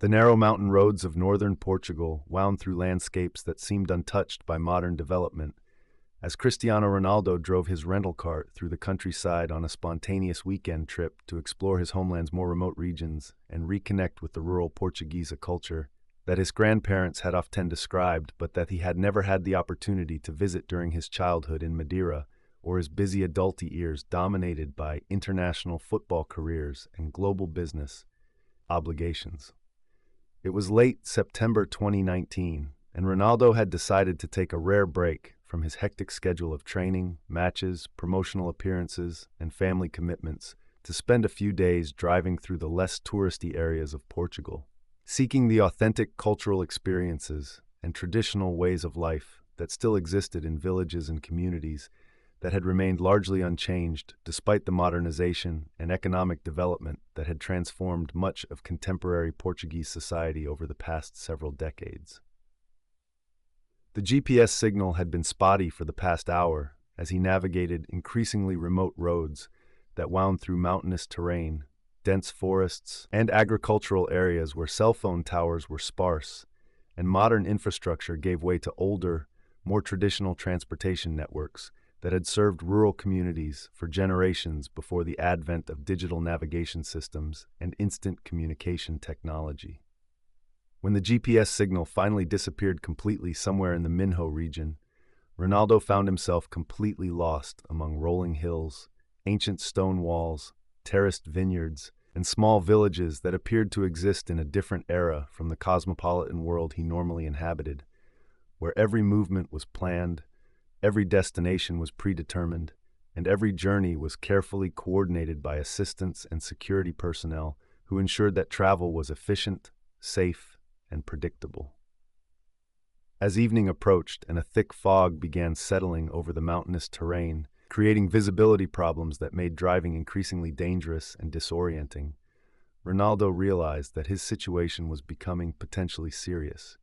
The narrow mountain roads of northern Portugal wound through landscapes that seemed untouched by modern development, as Cristiano Ronaldo drove his rental cart through the countryside on a spontaneous weekend trip to explore his homeland's more remote regions and reconnect with the rural Portuguese culture that his grandparents had often described, but that he had never had the opportunity to visit during his childhood in Madeira or his busy adult years dominated by international football careers and global business obligations. It was late September 2019, and Ronaldo had decided to take a rare break from his hectic schedule of training, matches, promotional appearances, and family commitments to spend a few days driving through the less touristy areas of Portugal, seeking the authentic cultural experiences and traditional ways of life that still existed in villages and communities that had remained largely unchanged despite the modernization and economic development that had transformed much of contemporary Portuguese society over the past several decades. The GPS signal had been spotty for the past hour as he navigated increasingly remote roads that wound through mountainous terrain, dense forests, and agricultural areas where cell phone towers were sparse, and modern infrastructure gave way to older, more traditional transportation networks that had served rural communities for generations before the advent of digital navigation systems and instant communication technology. When the GPS signal finally disappeared completely somewhere in the Minho region, Ronaldo found himself completely lost among rolling hills, ancient stone walls, terraced vineyards, and small villages that appeared to exist in a different era from the cosmopolitan world he normally inhabited, where every movement was planned, every destination was predetermined, and every journey was carefully coordinated by assistants and security personnel who ensured that travel was efficient, safe, and predictable. As evening approached and a thick fog began settling over the mountainous terrain, creating visibility problems that made driving increasingly dangerous and disorienting, Ronaldo realized that his situation was becoming potentially serious.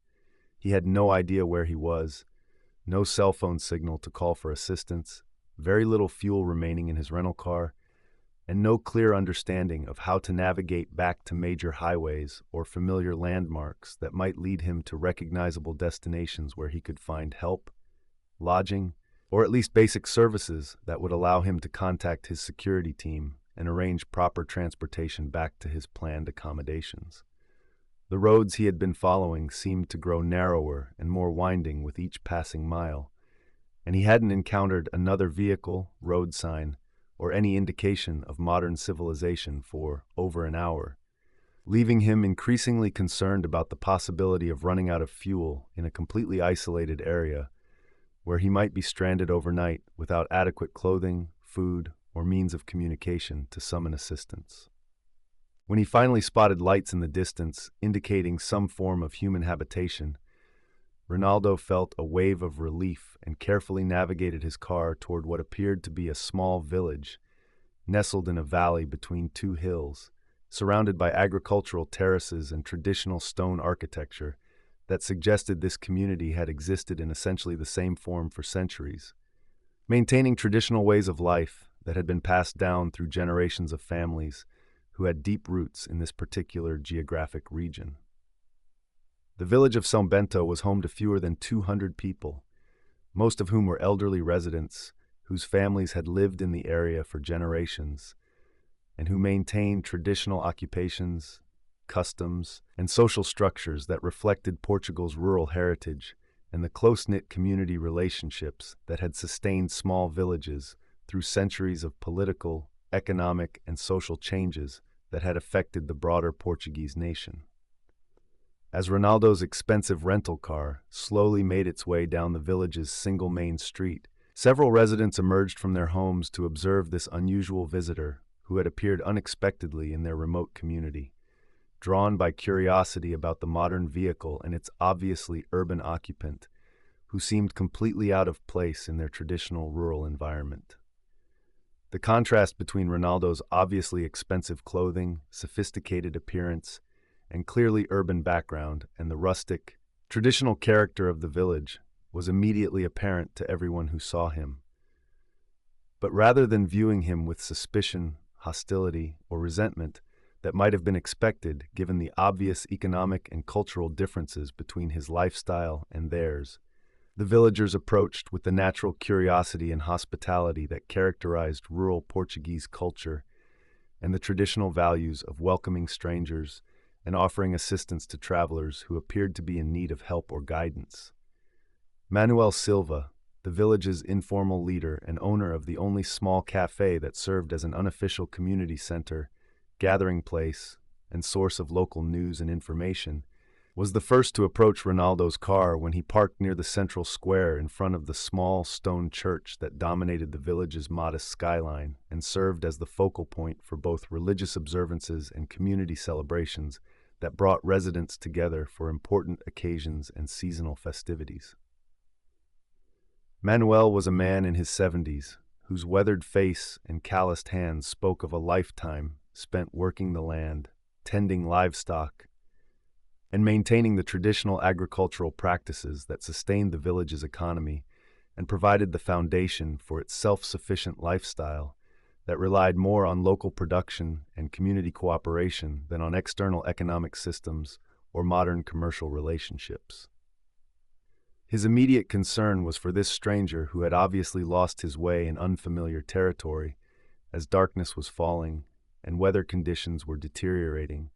He had no idea where he was, no cell phone signal to call for assistance, very little fuel remaining in his rental car, and no clear understanding of how to navigate back to major highways or familiar landmarks that might lead him to recognizable destinations where he could find help, lodging, or at least basic services that would allow him to contact his security team and arrange proper transportation back to his planned accommodations. The roads he had been following seemed to grow narrower and more winding with each passing mile, and he hadn't encountered another vehicle, road sign, or any indication of modern civilization for over an hour, leaving him increasingly concerned about the possibility of running out of fuel in a completely isolated area where he might be stranded overnight without adequate clothing, food, or means of communication to summon assistance. When he finally spotted lights in the distance indicating some form of human habitation, Ronaldo felt a wave of relief and carefully navigated his car toward what appeared to be a small village, nestled in a valley between two hills, surrounded by agricultural terraces and traditional stone architecture that suggested this community had existed in essentially the same form for centuries, maintaining traditional ways of life that had been passed down through generations of families who had deep roots in this particular geographic region. The village of São Bento was home to fewer than 200 people, most of whom were elderly residents whose families had lived in the area for generations and who maintained traditional occupations, customs, and social structures that reflected Portugal's rural heritage and the close-knit community relationships that had sustained small villages through centuries of political, economic, and social changes that had affected the broader Portuguese nation. As Ronaldo's expensive rental car slowly made its way down the village's single main street, several residents emerged from their homes to observe this unusual visitor who had appeared unexpectedly in their remote community, drawn by curiosity about the modern vehicle and its obviously urban occupant, who seemed completely out of place in their traditional rural environment. The contrast between Ronaldo's obviously expensive clothing, sophisticated appearance, and clearly urban background and the rustic, traditional character of the village was immediately apparent to everyone who saw him. But rather than viewing him with suspicion, hostility, or resentment, that might have been expected given the obvious economic and cultural differences between his lifestyle and theirs. The villagers approached with the natural curiosity and hospitality that characterized rural Portuguese culture and the traditional values of welcoming strangers and offering assistance to travelers who appeared to be in need of help or guidance. Manuel Silva, the village's informal leader and owner of the only small cafe that served as an unofficial community center, gathering place, and source of local news and information, was the first to approach Ronaldo's car when he parked near the central square in front of the small stone church that dominated the village's modest skyline and served as the focal point for both religious observances and community celebrations that brought residents together for important occasions and seasonal festivities. Manuel was a man in his 70s, whose weathered face and calloused hands spoke of a lifetime spent working the land, tending livestock, and maintaining the traditional agricultural practices that sustained the village's economy and provided the foundation for its self-sufficient lifestyle that relied more on local production and community cooperation than on external economic systems or modern commercial relationships. His immediate concern was for this stranger who had obviously lost his way in unfamiliar territory as darkness was falling and weather conditions were deteriorating,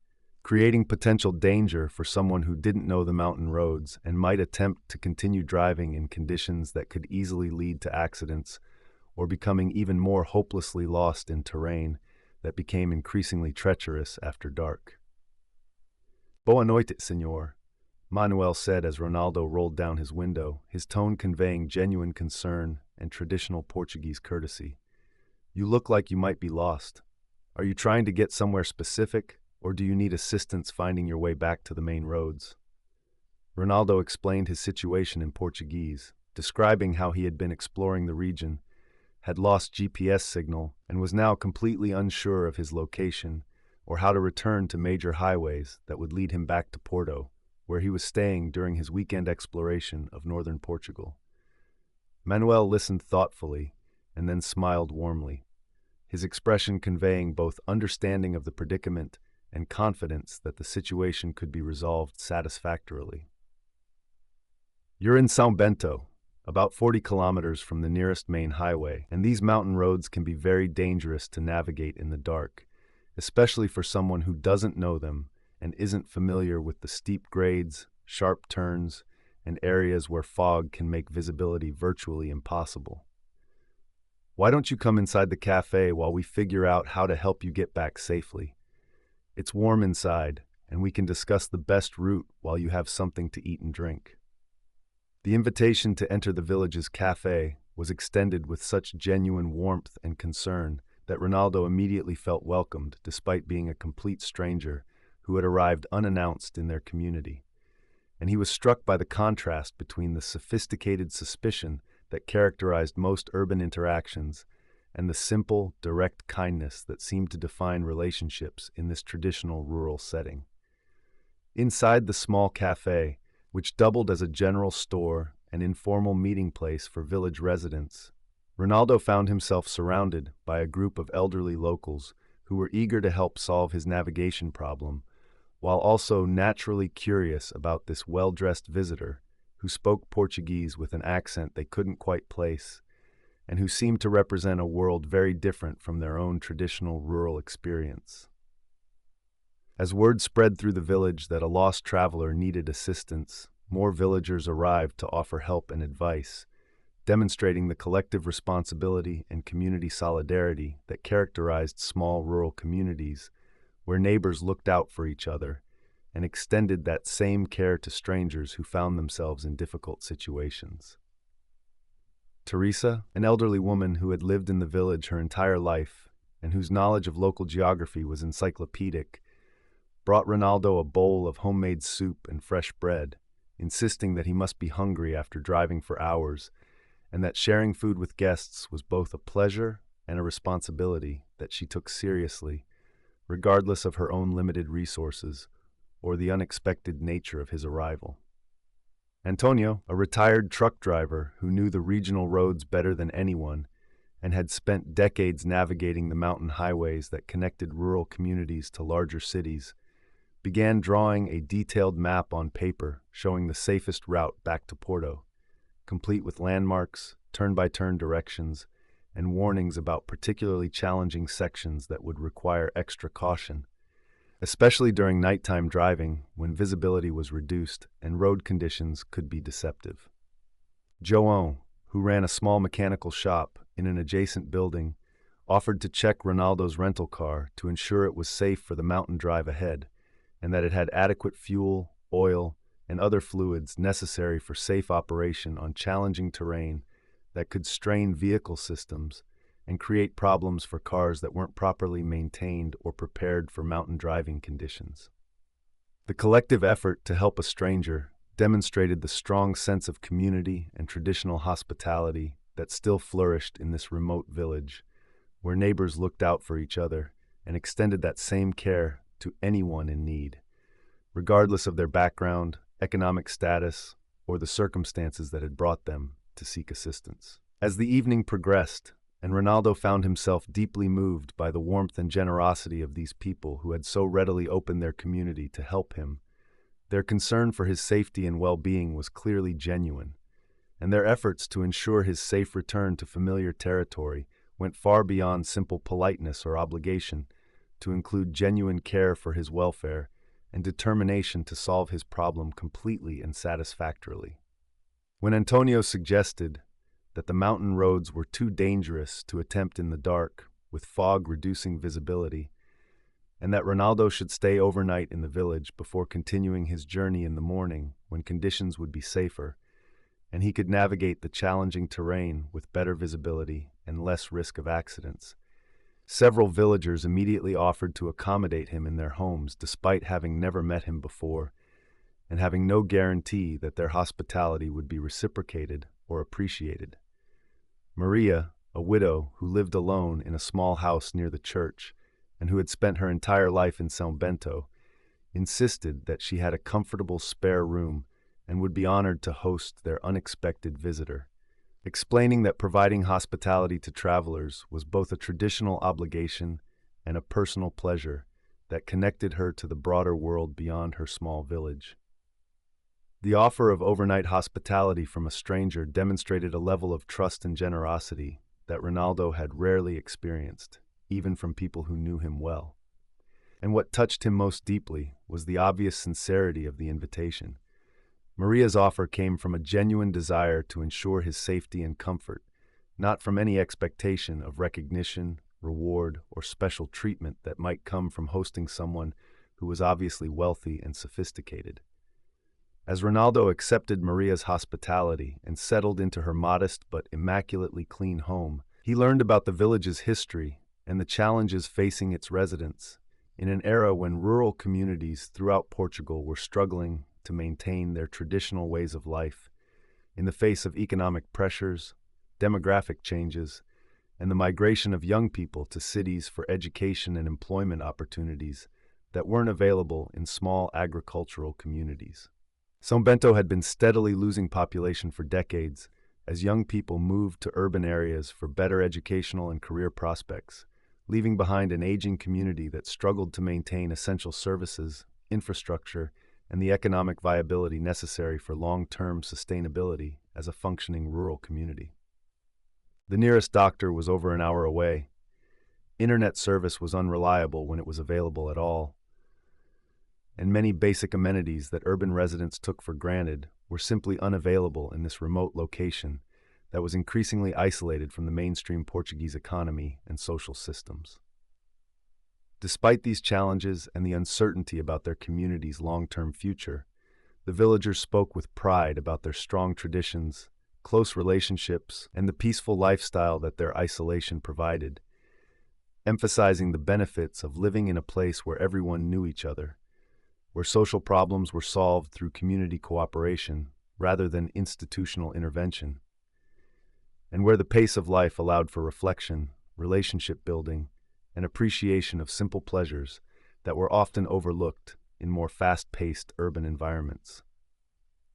creating potential danger for someone who didn't know the mountain roads and might attempt to continue driving in conditions that could easily lead to accidents or becoming even more hopelessly lost in terrain that became increasingly treacherous after dark. "Boa noite, senor," Manuel said as Ronaldo rolled down his window, his tone conveying genuine concern and traditional Portuguese courtesy. "You look like you might be lost. Are you trying to get somewhere specific, or do you need assistance finding your way back to the main roads?" Ronaldo explained his situation in Portuguese, describing how he had been exploring the region, had lost GPS signal, and was now completely unsure of his location or how to return to major highways that would lead him back to Porto, where he was staying during his weekend exploration of northern Portugal. Manuel listened thoughtfully and then smiled warmly, his expression conveying both understanding of the predicament and confidence that the situation could be resolved satisfactorily. "You're in São Bento, about 40 kilometers from the nearest main highway, and these mountain roads can be very dangerous to navigate in the dark, especially for someone who doesn't know them and isn't familiar with the steep grades, sharp turns, and areas where fog can make visibility virtually impossible. Why don't you come inside the cafe while we figure out how to help you get back safely? It's warm inside, and we can discuss the best route while you have something to eat and drink." The invitation to enter the village's cafe was extended with such genuine warmth and concern that Ronaldo immediately felt welcomed despite being a complete stranger who had arrived unannounced in their community. And he was struck by the contrast between the sophisticated suspicion that characterized most urban interactions and the simple, direct kindness that seemed to define relationships in this traditional rural setting. Inside the small cafe, which doubled as a general store and informal meeting place for village residents, Ronaldo found himself surrounded by a group of elderly locals who were eager to help solve his navigation problem, while also naturally curious about this well-dressed visitor who spoke Portuguese with an accent they couldn't quite place, and who seemed to represent a world very different from their own traditional rural experience. As word spread through the village that a lost traveler needed assistance, more villagers arrived to offer help and advice, demonstrating the collective responsibility and community solidarity that characterized small rural communities, where neighbors looked out for each other and extended that same care to strangers who found themselves in difficult situations. Teresa, an elderly woman who had lived in the village her entire life and whose knowledge of local geography was encyclopedic, brought Ronaldo a bowl of homemade soup and fresh bread, insisting that he must be hungry after driving for hours and that sharing food with guests was both a pleasure and a responsibility that she took seriously, regardless of her own limited resources or the unexpected nature of his arrival. Antonio, a retired truck driver who knew the regional roads better than anyone, and had spent decades navigating the mountain highways that connected rural communities to larger cities, began drawing a detailed map on paper showing the safest route back to Porto, complete with landmarks, turn-by-turn directions, and warnings about particularly challenging sections that would require extra caution, especially during nighttime driving when visibility was reduced and road conditions could be deceptive. João, who ran a small mechanical shop in an adjacent building, offered to check Ronaldo's rental car to ensure it was safe for the mountain drive ahead, and that it had adequate fuel, oil, and other fluids necessary for safe operation on challenging terrain that could strain vehicle systems and create problems for cars that weren't properly maintained or prepared for mountain driving conditions. The collective effort to help a stranger demonstrated the strong sense of community and traditional hospitality that still flourished in this remote village, where neighbors looked out for each other and extended that same care to anyone in need, regardless of their background, economic status, or the circumstances that had brought them to seek assistance. As the evening progressed, and Ronaldo found himself deeply moved by the warmth and generosity of these people who had so readily opened their community to help him, their concern for his safety and well-being was clearly genuine, and their efforts to ensure his safe return to familiar territory went far beyond simple politeness or obligation to include genuine care for his welfare and determination to solve his problem completely and satisfactorily. When Antonio suggested that the mountain roads were too dangerous to attempt in the dark, with fog reducing visibility, and that Ronaldo should stay overnight in the village before continuing his journey in the morning when conditions would be safer, and he could navigate the challenging terrain with better visibility and less risk of accidents, several villagers immediately offered to accommodate him in their homes despite having never met him before, and having no guarantee that their hospitality would be reciprocated or appreciated. Maria, a widow who lived alone in a small house near the church and who had spent her entire life in São Bento, insisted that she had a comfortable spare room and would be honored to host their unexpected visitor, explaining that providing hospitality to travelers was both a traditional obligation and a personal pleasure that connected her to the broader world beyond her small village. The offer of overnight hospitality from a stranger demonstrated a level of trust and generosity that Ronaldo had rarely experienced, even from people who knew him well. And what touched him most deeply was the obvious sincerity of the invitation. Maria's offer came from a genuine desire to ensure his safety and comfort, not from any expectation of recognition, reward, or special treatment that might come from hosting someone who was obviously wealthy and sophisticated. As Ronaldo accepted Maria's hospitality and settled into her modest but immaculately clean home, he learned about the village's history and the challenges facing its residents in an era when rural communities throughout Portugal were struggling to maintain their traditional ways of life in the face of economic pressures, demographic changes, and the migration of young people to cities for education and employment opportunities that weren't available in small agricultural communities. São Bento had been steadily losing population for decades as young people moved to urban areas for better educational and career prospects, leaving behind an aging community that struggled to maintain essential services, infrastructure, and the economic viability necessary for long-term sustainability as a functioning rural community. The nearest doctor was over an hour away. Internet service was unreliable when it was available at all, and many basic amenities that urban residents took for granted were simply unavailable in this remote location that was increasingly isolated from the mainstream Portuguese economy and social systems. Despite these challenges and the uncertainty about their community's long-term future, the villagers spoke with pride about their strong traditions, close relationships, and the peaceful lifestyle that their isolation provided, emphasizing the benefits of living in a place where everyone knew each other, where social problems were solved through community cooperation rather than institutional intervention, and where the pace of life allowed for reflection, relationship building, and appreciation of simple pleasures that were often overlooked in more fast-paced urban environments.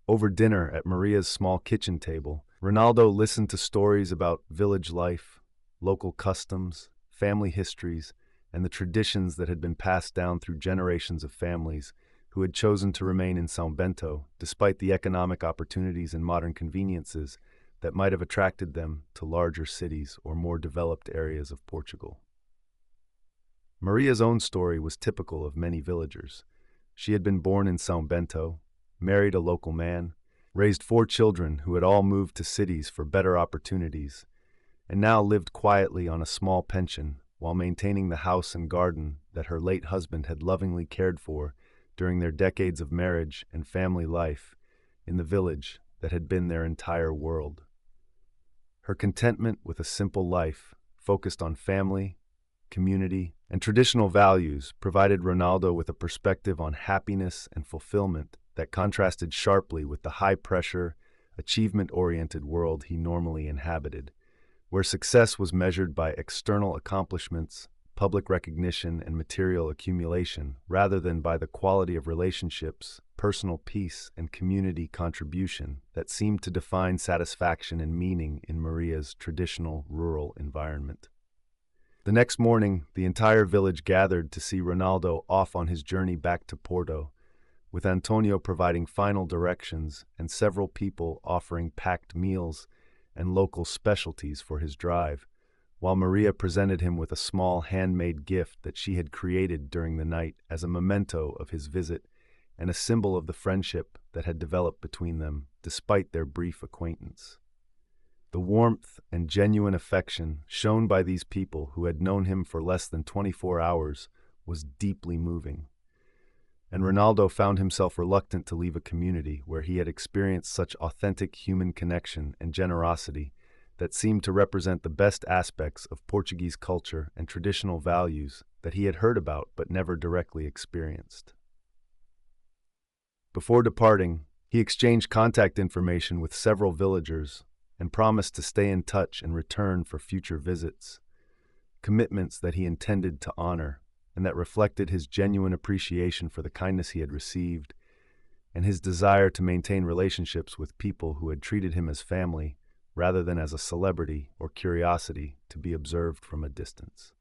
Over dinner at Maria's small kitchen table, Ronaldo listened to stories about village life, local customs, family histories, and the traditions that had been passed down through generations of families who had chosen to remain in São Bento despite the economic opportunities and modern conveniences that might have attracted them to larger cities or more developed areas of Portugal. Maria's own story was typical of many villagers. She had been born in São Bento, married a local man, raised 4 children who had all moved to cities for better opportunities, and now lived quietly on a small pension while maintaining the house and garden that her late husband had lovingly cared for during their decades of marriage and family life in the village that had been their entire world. Her contentment with a simple life, focused on family, community, and traditional values, provided Ronaldo with a perspective on happiness and fulfillment that contrasted sharply with the high-pressure, achievement-oriented world he normally inhabited, where success was measured by external accomplishments, public recognition, and material accumulation, rather than by the quality of relationships, personal peace, and community contribution that seemed to define satisfaction and meaning in Maria's traditional rural environment. The next morning, the entire village gathered to see Ronaldo off on his journey back to Porto, with Antonio providing final directions and several people offering packed meals and local specialties for his drive, while Maria presented him with a small handmade gift that she had created during the night as a memento of his visit and a symbol of the friendship that had developed between them despite their brief acquaintance. The warmth and genuine affection shown by these people who had known him for less than 24 hours was deeply moving, and Ronaldo found himself reluctant to leave a community where he had experienced such authentic human connection and generosity that seemed to represent the best aspects of Portuguese culture and traditional values that he had heard about but never directly experienced. Before departing, he exchanged contact information with several villagers and promised to stay in touch and return for future visits, commitments that he intended to honor and that reflected his genuine appreciation for the kindness he had received and his desire to maintain relationships with people who had treated him as family rather than as a celebrity or curiosity to be observed from a distance.